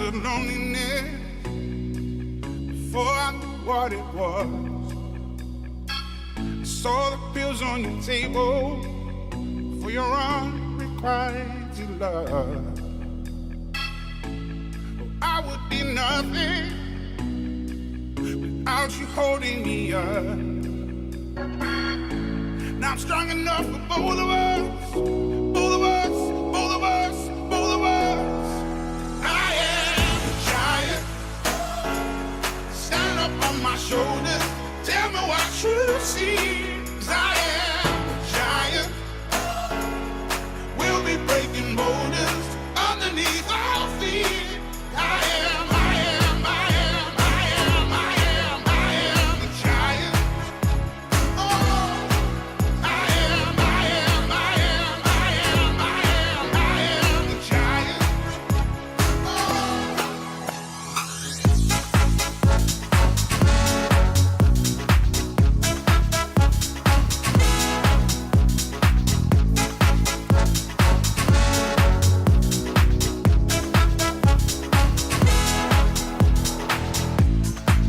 understood loneliness before I knew what it was. I saw the pills on your table for your unrequited love. Oh, I would be nothing without you holding me up. Now I'm strong enough for both of us, both of us, both of us, both of us. I am a giant. Stand up on my shoulders. Tell me what you see. 'Cause I am a giant. We'll be breaking boulders underneath our feet. I am, I am, I am, I am, I am, I am a giant. Oh, I am, I am, I am, I am, I am, I am a giant.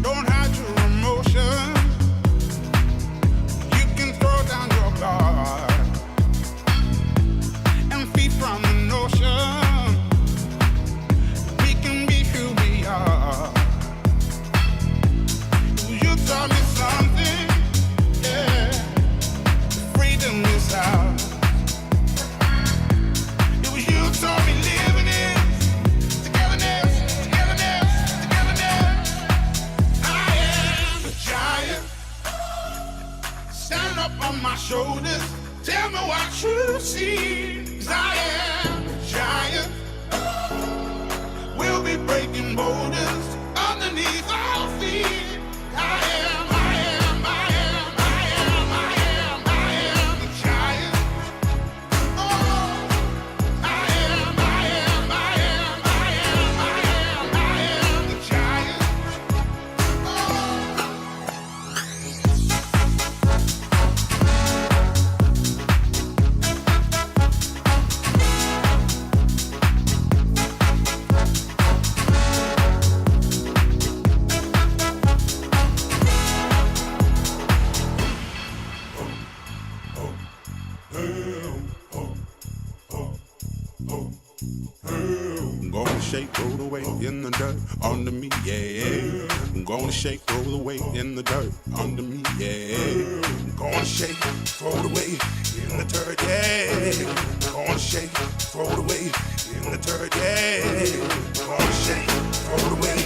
Don't hide your emotions. You can throw down your guard and feed from the notion we can be who we are. You taught me something, yeah. Freedom is out. It was you taught me living is togetherness, togetherness, togetherness. I am a giant. Stand up on my shoulders. Tell me what you see. 'Cause I am a giant. We'll be breaking boulders underneath our feet. I am, I am, I am, I am, I am, I am a giant. Oh, I am, I am, I am, I am, I am, I am a giant. I'm gonna shake, roll the weight in the dirt under me, yeah. I'm gonna shake, roll the weight in the dirt under me, yeah. I'm gonna shake, throw the weight in the dirt, yeah. I'm gonna shake, throw the weight in the dirt, yeah. I'm gonna shake, throw the weight